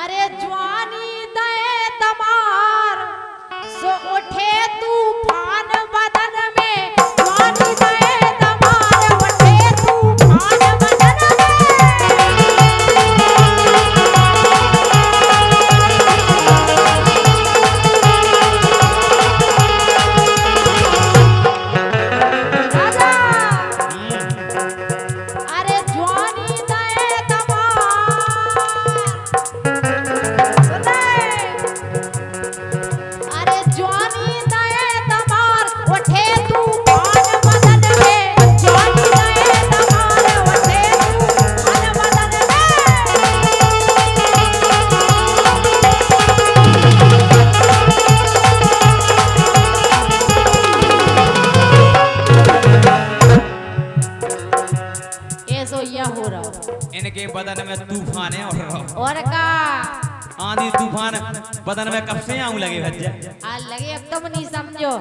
अरे जवानी दे तमार सो उठे तूफान बदन में जवानी दे तमार उठे तूफान बदन इनके बदन में तूफान है और का आंधी तूफान बदन में कब से आऊं लगे भज्जा लगे अब तुम नहीं समझो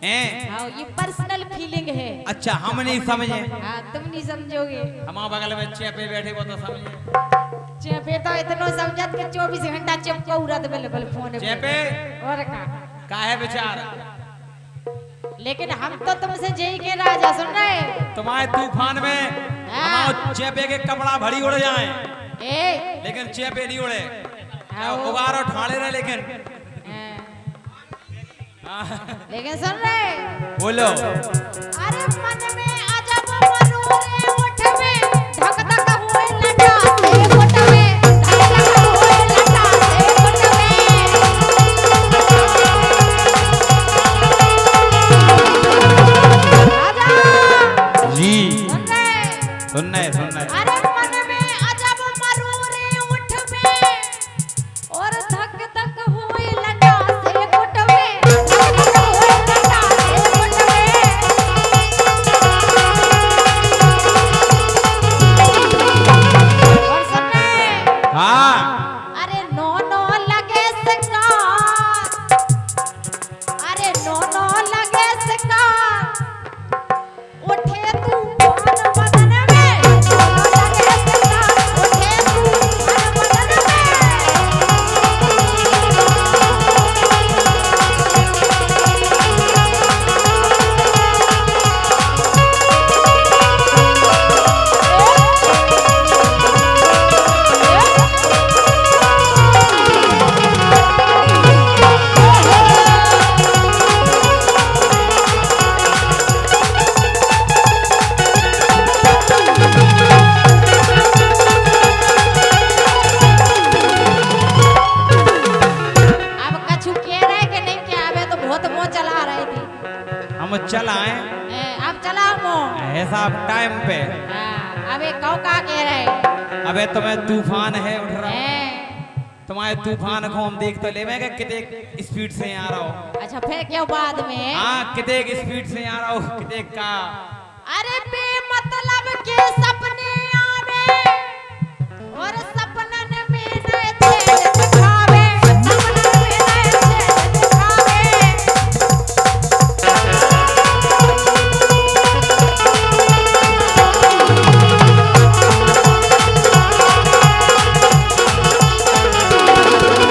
हैं हाँ ये पर्सनल फीलिंग है। अच्छा हम नहीं समझे हाँ तुम नहीं समझोगे हमारे बगल में चेपे बैठे वो तो समझे चेपे तो इतना समझत के 24 घंटा चेपका उड़त बिल्कुल फोन पे चेपे और का काहे बेचारा लेकिन हम तो तुमसे जय के राजा सुन रहे तुम्हारे तूफान में हमारे चेपे के कपड़ा भरी उड़ जाए लेकिन चेपे नहीं उड़े उगारो ठाड़े रहे लेकिन लेकिन सुन रहे बोलो अरे मन में अजब मनोरे उठ में धक धक हुए लटा से उठ में धक धक हुए लटा से उठ में राजा जी सुन रहे अरे मन में अजब मनोरे उठ में और धक धक हुए लटा से उठ में धक धक हुए लटा से उठ में और सुन रहे हाँ अरे नो नो लगे सिंगार अरे नो नो लगे सिंगार उठे तूफान बदन में नो नो लगे सिंगार उठे तूफान बदन में अब कछु कह रहे कि नहीं क्या आवे तो बहुत मोह चला रही थी हम चल आए अब चला मोह ऐसा टाइम पे अबे कौ का कह रहे अबे तुम्हें तूफान है उठ रहा हैं? तुम्हारे तूफान को हम देख तो लेवे कि कितने स्पीड से आ रहा हो अच्छा फिर क्यों बाद में हाँ कितने स्पीड से आ रहा हो कितने का अरे बेमतलब के सपने आवे और सपनन में नए चेहरे दिखावे सपनन में नए चेहरे दिखावे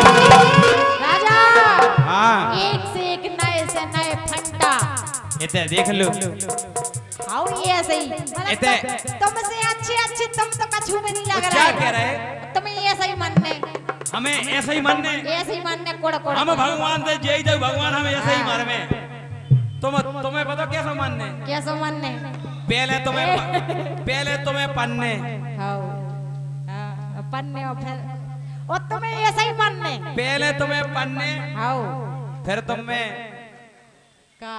राजा हाँ एक से एक नए से नए फंटा इतने देख लो हाउ ये ऐसे ही इतने तुमसे अच्छी तुम तो कछु में नहीं लग क्या रहा कह है रहे तुम्हें ऐसा ही मानने हमें ऐसा ही मानने ऐसे ही मानने कोड़ कोड़ हम भगवान से जय जय भगवान हमें ऐसा ही मार में तुम्हें पता कैसा मानने कैसा मानने पहले तुम्हें पन्ने हाउ पन्ने और तुम्हें ऐसा ही मानने पहले तुम्हें पन्ने हाउ फिर तुम्हें का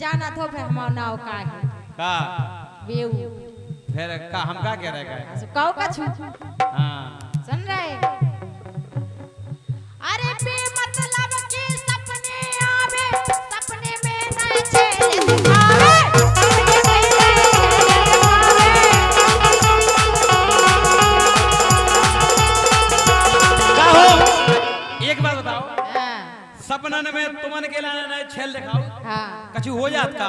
जाना तो फिर हमारा नाव का है का बेऊ फिर का हम का कह रहे हैं कौ कछु हाँ सुन रहे अरे बेमतलब के सपने आवे सपने में नए चेहरे दिखावे सपने में नए चेहरे दिखावे का हो एक बात बताओ हाँ सपनन में तुमन के लाने नए छेल दिखाओ हाँ कछु हो जात का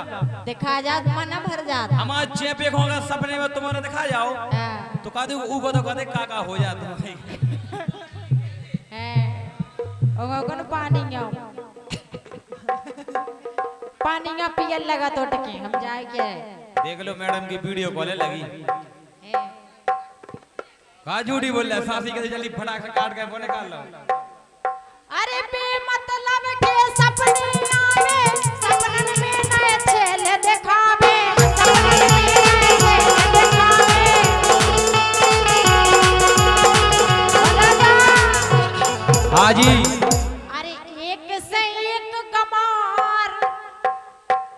दिखा जात मन भर जात हमारे चेपे होगा सपने में तुम्हारे दिखा जाओ हाँ तो कहते ऊ को तो कहते का हो जाता है ओगन पानी पियल लगा तो टके हम जाए के देख लो मैडम की वीडियो कॉल लगी का झूठी बोल रहा सासी के जल्दी फटाक से काट के वो निकाल लो। अरे बेमतलब के सपने आवे सपनन में नए छेले देखावे सपनन में नए छेले देखावे हाँ जी। अरे एक से एक गमार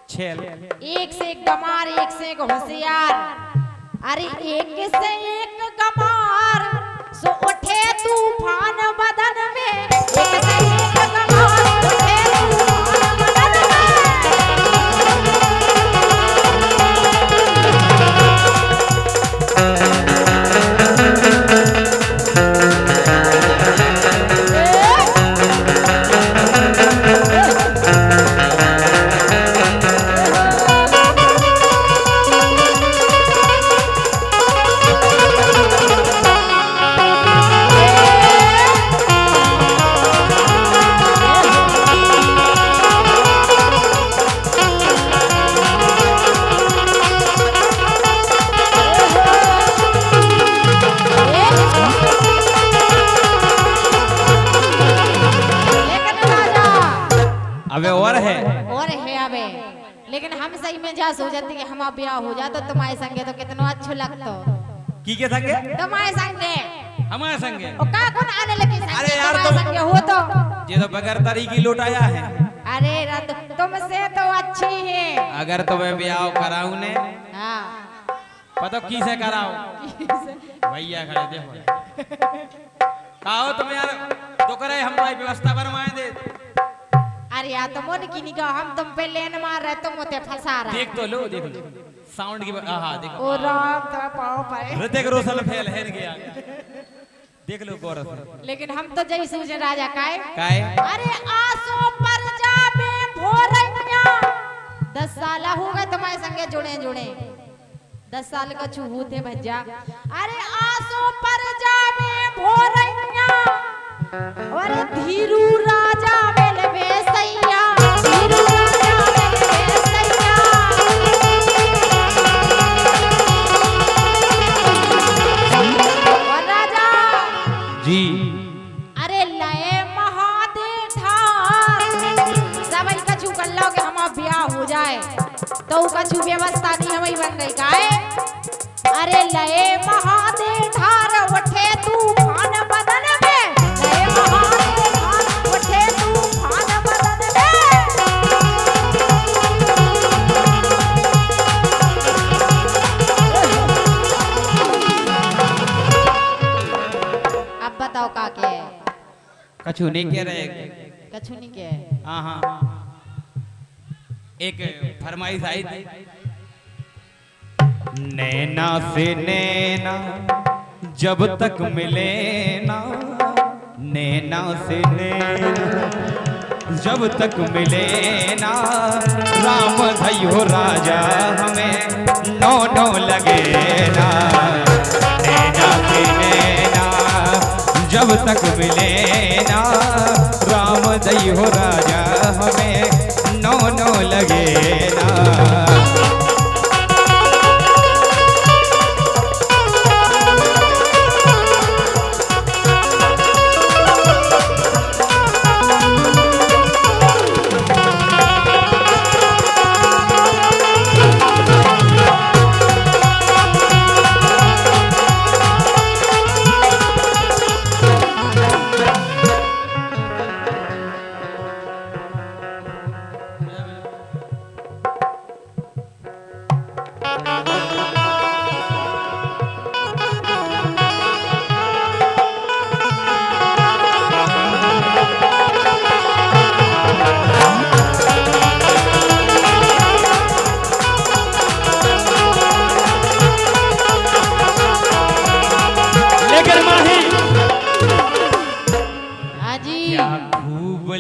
छेल एक से एक गमार एक से एक होशियार अरे एक से एक गमार सो उठे तूफान बदन में एक से एक गमार उठे तूफान बदन और है अबे लेकिन हम सही में जा सो जाती कि हमारा ब्याह हो जा तो तुम्हारे संगे तो कितना अच्छा लगता की के संगे तुम्हारे संगे हमारे संगे ओ का कौन आने लगे संगे अरे यार संगे हो तो ये तो बगैर तरीकी लौटाया है। अरे रत तुमसे तो अच्छी है अगर तुम्हें ब्याह कराऊं ने हां पता किसे कराऊं भैया खड़े देखो कहो तुम यार तो करे हम भाई व्यवस्था बनवाए दे। अरे यार तो मोन की निगाह हम तुम पे लेन मार रहे तुम मुझे फंसा रहे देख तो लो देख लो साउंड की हां देखो ओ राम तो पाओ पे ऋतिक रोशन फेल है गया देख लो गौर से। लेकिन हम तो जय सूझ राजा काए अरे आसो पर जा में भोरैया 10 साल हो गए तुम्हारे संगे जुड़े 10 साल का छूहू थे भज्जा अरे आसो पर जा में भोरैया और धीरू राजा मेल बेसैया धीरू राजा मेल बेसैया और राजा जी अरे लय महादेव ठार सबई कछु कर लो कि हमारा ब्याह हो जाए तो कछु व्यवस्था नहीं हमें बन गई काए अरे लय महादेव ठार उठे तूफान बदन में लय महादेव ठार उठे तूफान बदन में अब बताओ का के कछु नहीं कह रहे कछु नहीं के हाँ हाँ एक फरमाइश आई थी नैना से नैना जब तक मिले ना नैना से नैना जब तक मिले ना राम भयो राजा हमें नो नो लगे ना नैना से नैना जब तक मिले ना राम दयो राजा हमें नो नो लगे ना।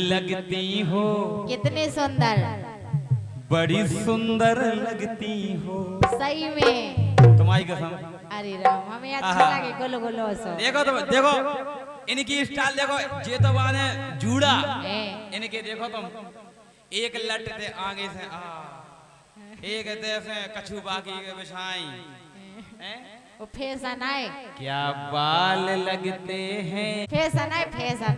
लगती हो कितने सुंदर बड़ी सुंदर लगती हो सही में तुम्हारी कसम। अरे राम हमें अच्छा लगे गोलो गोलो सो देखो तो देखो इनकी स्टाइल देखो, ये तो बाने जूड़ा, ए, इनके देखो तुम, एक लट थे आगे से एक से कछु बाकी के बिछाई। वो फैशन है, क्या बाल लगते हैं, फैशन है, फैशन।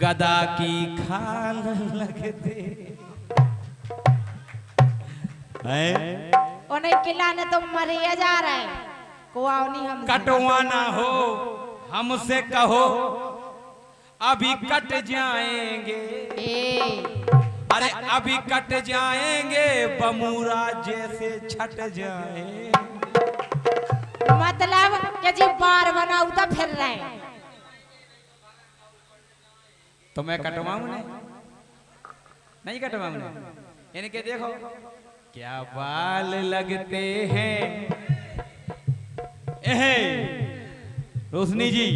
गदा की खाल लगते हैं। उन्हें खिलाने तो मरिया जा रहा है, कुआओ नहीं हम कटवाना हो हमसे कहो, अभी कट जाएंगे। अरे अभी कट जाएंगे, बमूरा जैसे छट जाए। मतलब कि जी बार बनाऊ तो फिर रहे। तो मैं कटवाऊं नहीं कटवाऊं इनके देखो क्या बाल लगते हैं। एहे रोशनी जी,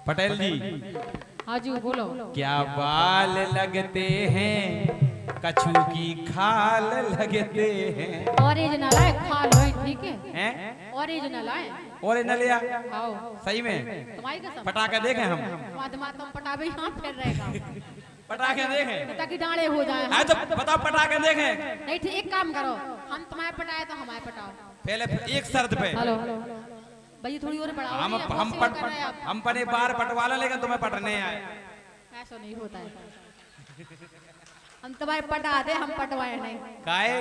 पटेल जी, हाँ जी बोलो। क्या बाल लगते हैं, कछु की खाल लगते हैं। ओरिजिनल है, खाल है, ठीक है, हैं? ओरिजिनल है। ओरिजिनल या आओ सही में तुम्हारी कसम, पटाखे देखें हम, तुम पटाबे यहाँ फिर रहेगा पटाखे देखें ताकि डाले हो जाए। हाँ तो बताओ पटाखे देखें। नहीं ठीक, एक काम करो, हम तुम्हारे पटाए तो हमारे पटाओ। पहले एक शर्त पे, हेलो भाई थोड़ी और बढ़ाओ, हम पने बार पटवाला, लेकिन तुम्हें पटने आए। ऐसा नहीं होता है, हम तुम्हारे पटा दे, हम पटवाए नहीं। काहे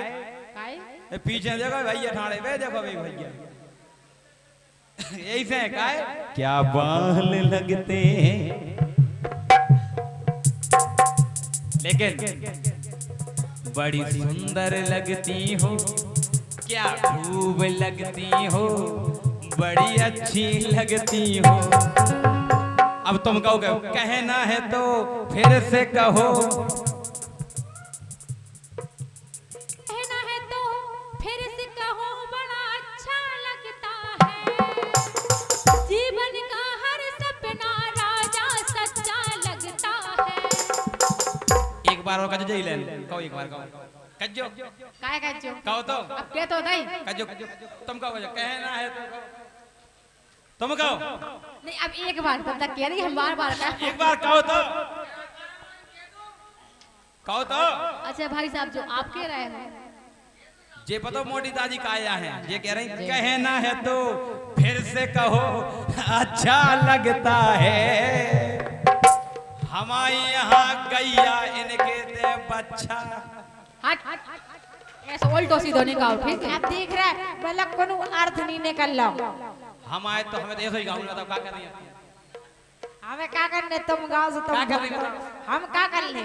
काहे पीछे देखो भैया ठाणे पे, देखो भाई भैया यही से काहे क्या बाल लगते हैं। लेकिन बड़ी सुंदर लगती हो, क्या खूब लगती हो, बड़ी अच्छी लगती हो। अब तुम कहोगे कहना है तो फिर से कहो, कहना है तो फिर से कहो, बड़ा अच्छा लगता है, जीवन का हर सपना राजा सच्चा लगता है। एक बार और कजो जई लेन कहो, एक बार कहो कजो, काय कहो कहो तो अब के तो नहीं कजो, तुम कहो कहना है तो कहो, तुम कहो नहीं, अब एक बार तब तक कह रही, हम बार बार एक बार कहो तो, कहो तो। अच्छा भाई साहब, जो आप कह रहे हैं जे पता मोटी दादी का आया है, ये कह रही कहना है तो फिर से कहो, अच्छा लगता है। हमारे यहाँ गैया इनके दे बच्चा। हट ऐसा उल्टो सीधो नहीं कहो, ठीक है। अब देख रहा है मतलब कोनो अर्थ नहीं निकल लो। हमारे तो हमें ऐसे ही गाँव में, क्या कर रही है, हमें क्या करने, तुम गाँव से तुम क्या कर रही हो? हम क्या कर ले,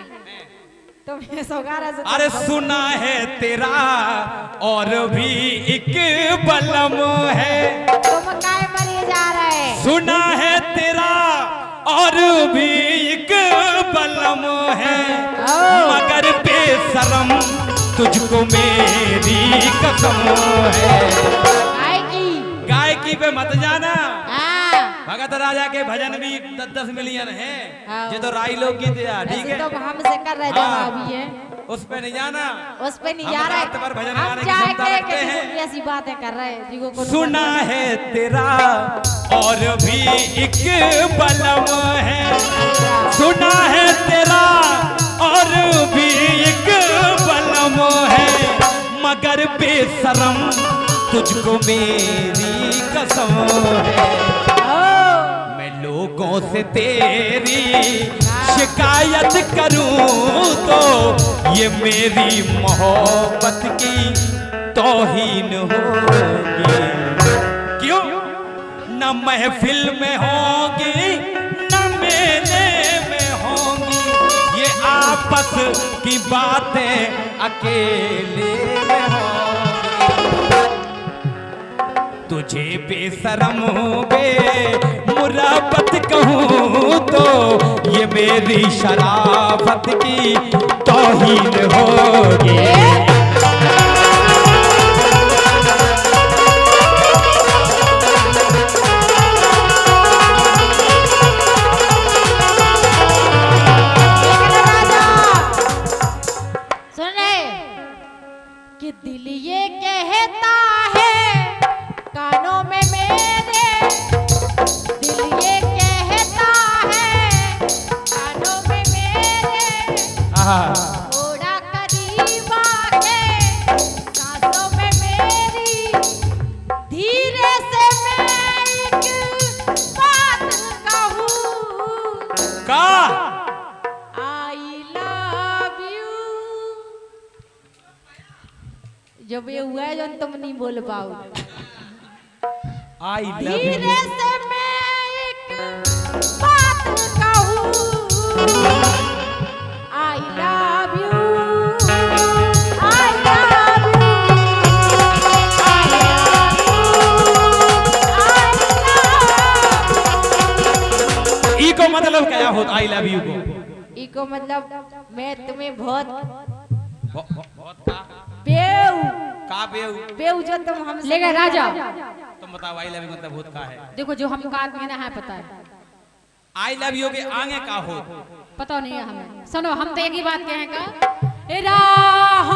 तुम ये सोगारा से अरे सुना है तेरा और भी एक बलम है, तुम काय मरे जा रहे, सुना है तेरा और भी एक बलम है, मगर बेशरम तुझको मेरी कसम है। गायकी पे मत जाना, भगत राजा के भजन भी 10-10 मिलियन है, ये तो राई लोकगीत है, ठीक है। तो हमसे कर रहे जवाब ही है, उस पे नहीं जाना, उस पे नहीं जा रहे, हम जाके ऐसी बातें कर रहे हैं। सुना है तेरा और भी एक बलम है, सुना है तेरा और भी एक बलम है, मगर बेशरम तुझको मेरी कसम है। मैं लोगों से तेरी शिकायत करूं तो ये मेरी मोहब्बत की तौहीन होगी। क्यों न महफिल में होगी न मेले में होंगी, ये आपस की बातें अकेले में होंगी। तुझे बेशरम मुराबत कहूँ तो ये मेरी शराफत की तौहीन होगी। सुने कि दिल ये कहता है कानों में मेरे, दिल ये कहता हाँ थोड़ा करीब आके सांसों में मेरी धीरे से मैं एक बात कहूँ का आई लव यू। जब ये हुआ है जो तुम नहीं बोल पाओ, आई लव धीरे यू। से मैं एक बात कहूँ I love you, I love you, ई को मतलब क्या होता आई लव यू को? इको मतलब मैं तुम्हें बहुत बहुत बेऊ का बेऊ? बेऊ जो तुम हमसे ले गए राजा। तुम बताओ आई लव यू मतलब होत का है? देखो जो हम कार में ना है पता है, आई लव यू के आगे का हो? पता नहीं है हमें। सुनो हम तो एक ही बात कहें का राह